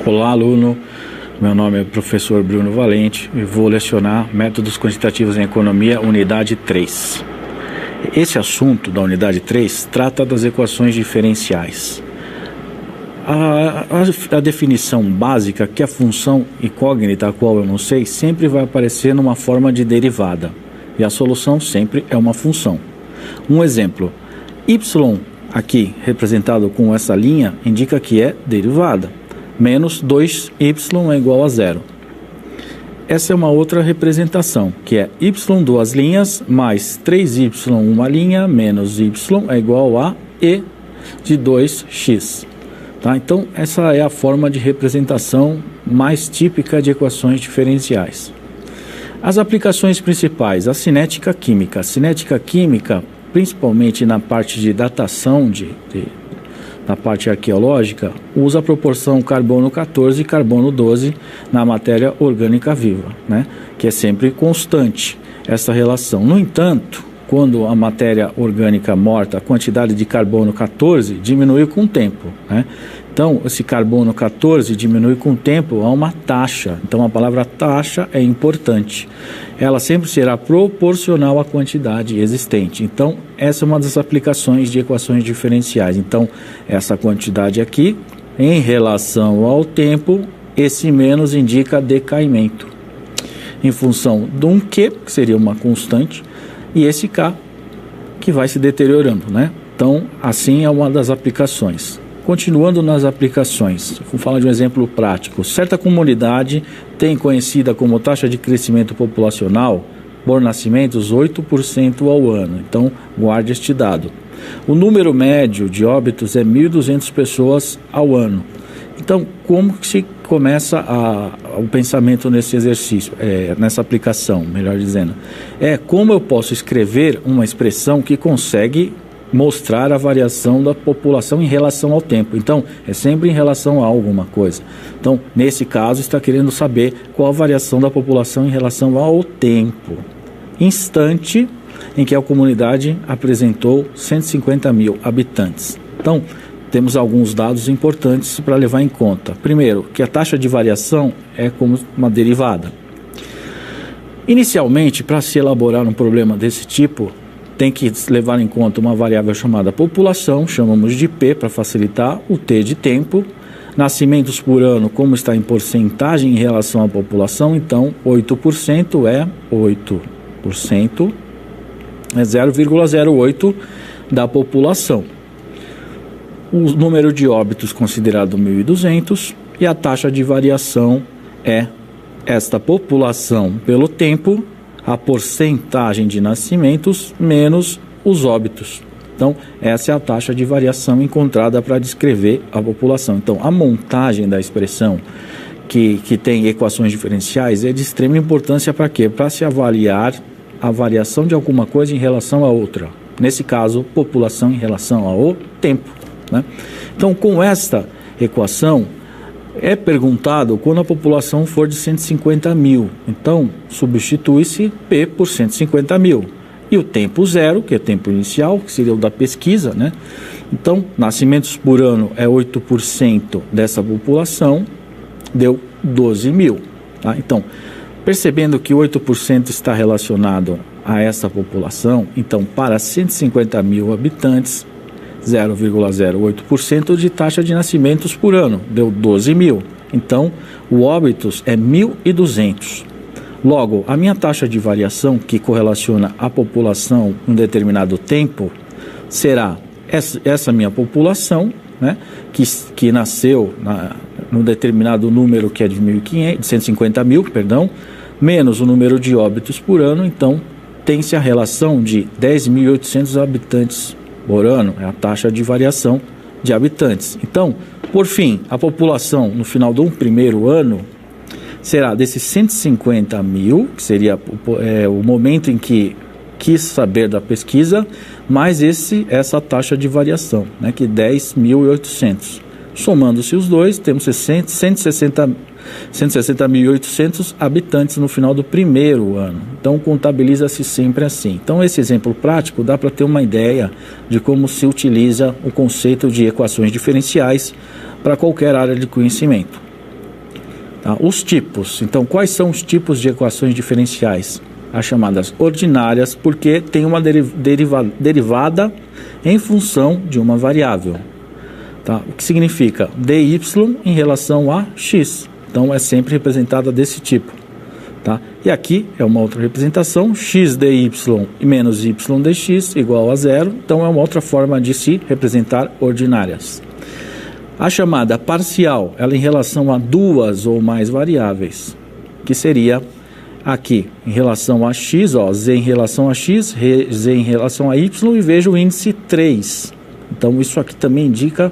Olá, aluno. Meu nome é professor Bruno Valente e vou lecionar Métodos Quantitativos em Economia, unidade 3. Esse assunto da unidade 3 trata das equações diferenciais. A definição básica, que a função incógnita, a qual eu não sei, sempre vai aparecer numa forma de derivada. E a solução sempre é uma função. Um exemplo, y aqui representado com essa linha indica que é derivada. Menos 2y é igual a zero. Essa é uma outra representação, que é y duas linhas, mais 3y uma linha, menos y é igual a e de 2x. Tá? Então, essa é a forma de representação mais típica de equações diferenciais. As aplicações principais, a cinética química. A cinética química, principalmente na parte de datação, na parte arqueológica, usa a proporção carbono 14 e carbono 12 na matéria orgânica viva, né? Que é sempre constante essa relação. No entanto, quando a matéria orgânica morta, a quantidade de carbono 14 diminui com o tempo, né? Então, esse carbono 14 diminui com o tempo a uma taxa. Então, a palavra taxa é importante. Ela sempre será proporcional à quantidade existente. Então, essa é uma das aplicações de equações diferenciais. Então, essa quantidade aqui, em relação ao tempo, esse menos indica decaimento. Em função de um Q, que seria uma constante, e esse K, que vai se deteriorando, né? Então, assim é uma das aplicações. Continuando nas aplicações, vou falar de um exemplo prático. Certa comunidade tem conhecida como taxa de crescimento populacional por nascimentos 8% ao ano. Então, guarde este dado. O número médio de óbitos é 1.200 pessoas ao ano. Então, como que se começa o pensamento nesse exercício, nessa aplicação, melhor dizendo? Como eu posso escrever uma expressão que consegue mostrar a variação da população em relação ao tempo. Então, é sempre em relação a alguma coisa. Então, nesse caso, está querendo saber qual a variação da população em relação ao tempo. Instante em que a comunidade apresentou 150 mil habitantes. Então, temos alguns dados importantes para levar em conta. Primeiro, que a taxa de variação é como uma derivada. Inicialmente, para se elaborar um problema desse tipo, tem que levar em conta uma variável chamada população, chamamos de P para facilitar, o T de tempo, nascimentos por ano, como está em porcentagem em relação à população, então 8% é 8%, é 0,08 da população. O número de óbitos considerado 1.200 e a taxa de variação é esta população pelo tempo, a porcentagem de nascimentos menos os óbitos. Então, essa é a taxa de variação encontrada para descrever a população. Então, a montagem da expressão que tem equações diferenciais é de extrema importância para quê? Para se avaliar a variação de alguma coisa em relação a outra. Nesse caso, população em relação ao tempo, né? Então, com esta equação, é perguntado quando a população for de 150 mil. Então, substitui-se P por 150 mil. E o tempo zero, que é o tempo inicial, que seria o da pesquisa, né? Então, nascimentos por ano é 8% dessa população, deu 12 mil. Tá? Então, percebendo que 8% está relacionado a essa população, então, para 150 mil habitantes, 0,08% de taxa de nascimentos por ano, deu 12 mil. Então, o óbitos é 1.200. Logo, a minha taxa de variação, que correlaciona a população em um determinado tempo, será essa minha população, né, que nasceu num determinado número que é de 150 mil, menos o número de óbitos por ano. Então, tem-se a relação de 10.800 habitantes por ano, é a taxa de variação de habitantes. Então, por fim, a população no final do primeiro ano será desses 150 mil, que seria o momento em que quis saber da pesquisa, mais essa taxa de variação, né, que é 10.800. Somando-se os dois, temos 160.800 habitantes no final do primeiro ano. Então, contabiliza-se sempre assim. Então, esse exemplo prático dá para ter uma ideia de como se utiliza o conceito de equações diferenciais para qualquer área de conhecimento. Tá? Os tipos. Então, quais são os tipos de equações diferenciais? As chamadas ordinárias, porque tem uma derivada em função de uma variável. Tá? O que significa dy em relação a x. Então, é sempre representada desse tipo. Tá? E aqui é uma outra representação, x dy menos y dx igual a zero. Então, é uma outra forma de se representar ordinárias. A chamada parcial, ela em relação a duas ou mais variáveis, que seria aqui em relação a x, ó, z em relação a x, z em relação a y, e vejo o índice 3. Então, isso aqui também indica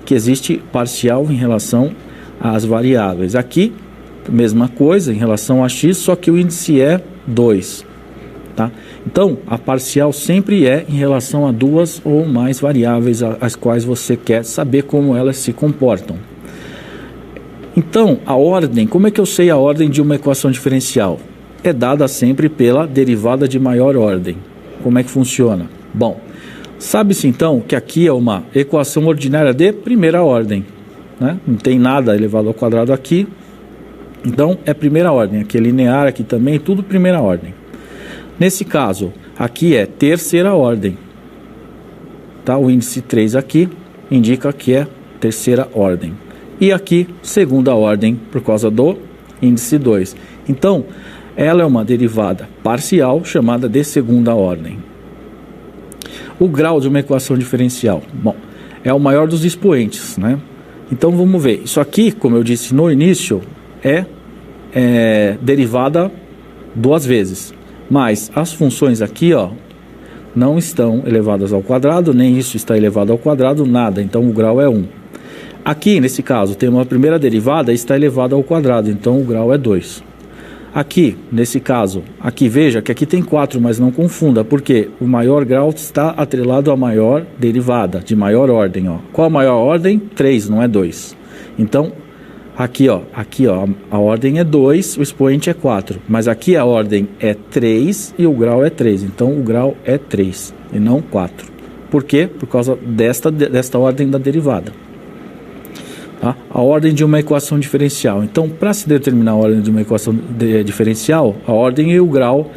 que existe parcial em relação às variáveis. Aqui, mesma coisa em relação a x, só que o índice é 2. Tá? Então, a parcial sempre é em relação a duas ou mais variáveis as quais você quer saber como elas se comportam. Então, a ordem, como é que eu sei a ordem de uma equação diferencial? É dada sempre pela derivada de maior ordem. Como é que funciona? Bom, sabe-se então que aqui é uma equação ordinária de primeira ordem, né? Não tem nada elevado ao quadrado aqui, então é primeira ordem. Aqui é linear, aqui também, tudo primeira ordem. Nesse caso, aqui é terceira ordem. Tá? O índice 3 aqui indica que é terceira ordem. E aqui, segunda ordem, por causa do índice 2. Então, ela é uma derivada parcial chamada de segunda ordem. O grau de uma equação diferencial. Bom, é o maior dos expoentes, né? Então, vamos ver. Isso aqui, como eu disse no início, é derivada duas vezes. Mas as funções aqui, ó, não estão elevadas ao quadrado, nem isso está elevado ao quadrado, nada. Então, o grau é 1. Aqui, nesse caso, tem uma primeira derivada e está elevada ao quadrado. Então, o grau é 2. Aqui, nesse caso, aqui veja que aqui tem 4, mas não confunda, porque o maior grau está atrelado à maior derivada, de maior ordem. Ó. Qual a maior ordem? 3, não é 2. Então, aqui, ó, a ordem é 2, o expoente é 4. Mas aqui a ordem é 3 e o grau é 3. Então, o grau é 3 e não 4. Por quê? Por causa desta ordem da derivada. Tá? A ordem de uma equação diferencial. Então, para se determinar a ordem de uma equação diferencial, a ordem e o grau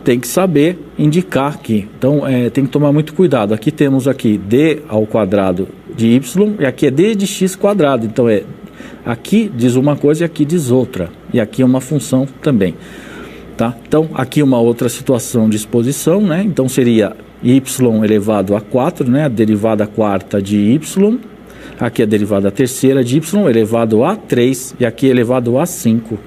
tem que saber indicar aqui. Então, tem que tomar muito cuidado. Aqui temos aqui d ao quadrado de y e aqui é d de x quadrado. Então, aqui diz uma coisa e aqui diz outra. E aqui é uma função também. Tá? Então, aqui uma outra situação de exposição, né? Então, seria y elevado a 4, né? A derivada quarta de y. Aqui a derivada terceira de y elevado a 3 e aqui elevado a 5.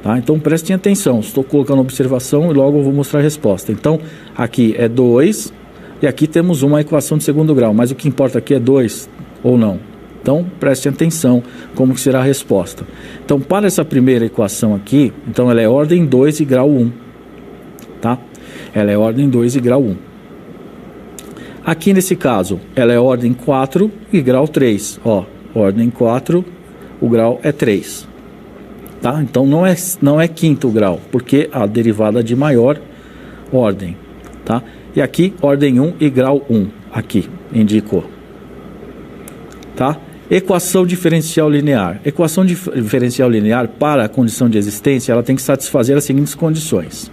Tá? Então, prestem atenção. Estou colocando observação e logo eu vou mostrar a resposta. Então, aqui é 2 e aqui temos uma equação de segundo grau. Mas o que importa aqui é 2 ou não. Então, prestem atenção como que será a resposta. Então, para essa primeira equação aqui, então ela é ordem 2 e grau 1. Tá? Ela é ordem 2 e grau 1. Aqui nesse caso, ela é ordem 4 e grau 3. Ó, ordem 4, o grau é 3. Tá? Então, não é quinto grau, porque a derivada de maior ordem. Tá? E aqui, ordem 1 e grau 1. Aqui, indicou. Tá? Equação diferencial linear. Equação diferencial linear, para a condição de existência, ela tem que satisfazer as seguintes condições.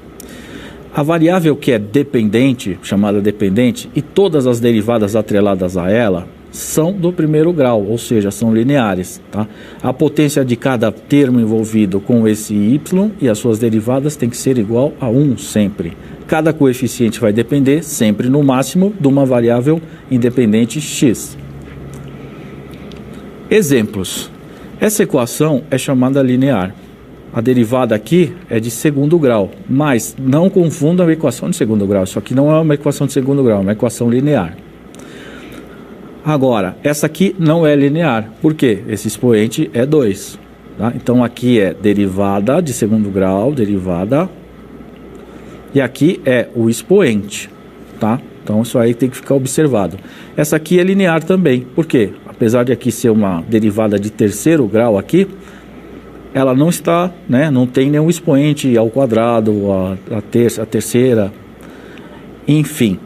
A variável que é dependente, chamada dependente, e todas as derivadas atreladas a ela são do primeiro grau, ou seja, são lineares. Tá? A potência de cada termo envolvido com esse y e as suas derivadas tem que ser igual a 1 sempre. Cada coeficiente vai depender sempre no máximo de uma variável independente x. Exemplos. Essa equação é chamada linear. A derivada aqui é de segundo grau, mas não confunda a equação de segundo grau. Isso aqui não é uma equação de segundo grau, é uma equação linear. Agora, essa aqui não é linear. Por quê? Esse expoente é 2. Tá? Então, aqui é derivada de segundo grau, derivada. E aqui é o expoente. Tá? Então, isso aí tem que ficar observado. Essa aqui é linear também. Por quê? Apesar de aqui ser uma derivada de terceiro grau aqui, ela não está, né, não tem nenhum expoente ao quadrado, a terceira, enfim.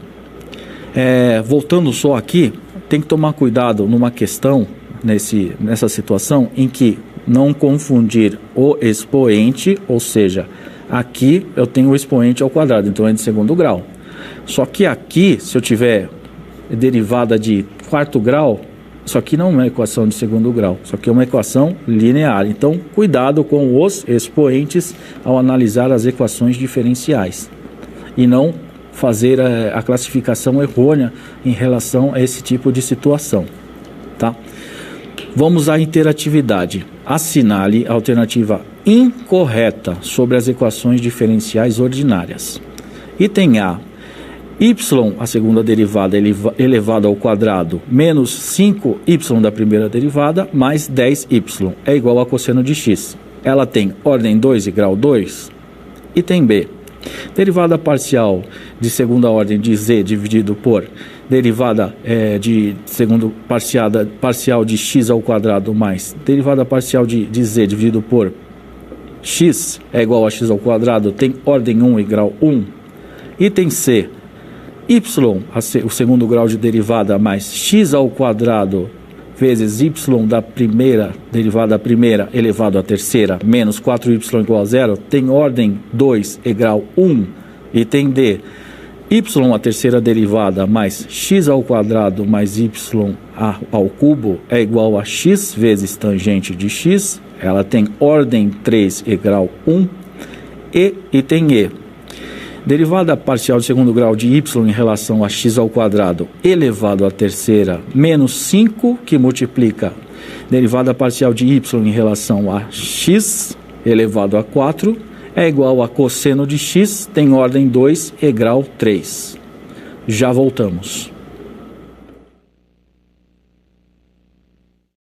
Voltando só aqui, tem que tomar cuidado numa questão, nessa situação, em que não confundir o expoente, ou seja, aqui eu tenho o expoente ao quadrado, então é de segundo grau. Só que aqui, se eu tiver derivada de quarto grau, isso aqui não é uma equação de segundo grau, isso aqui é uma equação linear. Então, cuidado com os expoentes ao analisar as equações diferenciais e não fazer a classificação errônea em relação a esse tipo de situação, tá? Vamos à interatividade. Assinale a alternativa incorreta sobre as equações diferenciais ordinárias. Item A. Y, a segunda derivada elevado ao quadrado, menos 5y da primeira derivada, mais 10y, é igual a cosseno de x. Ela tem ordem 2 e grau 2. Item B. Derivada parcial de segunda ordem de z dividido por derivada parcial de x ao quadrado mais derivada parcial de z dividido por x é igual a x ao quadrado, tem ordem 1 e grau 1. Item C. Y, o segundo grau de derivada, mais x ao quadrado vezes y da primeira, derivada primeira elevado à terceira, menos 4y igual a zero, tem ordem 2 e grau 1. Item D. Y, a terceira derivada, mais x ao quadrado mais y ao cubo é igual a x vezes tangente de x. Ela tem ordem 3 e grau 1. E item E. Derivada parcial de segundo grau de y em relação a x ao quadrado elevado à terceira menos 5, que multiplica derivada parcial de y em relação a x elevado a 4, é igual a cosseno de x, tem ordem 2 e grau 3. Já voltamos.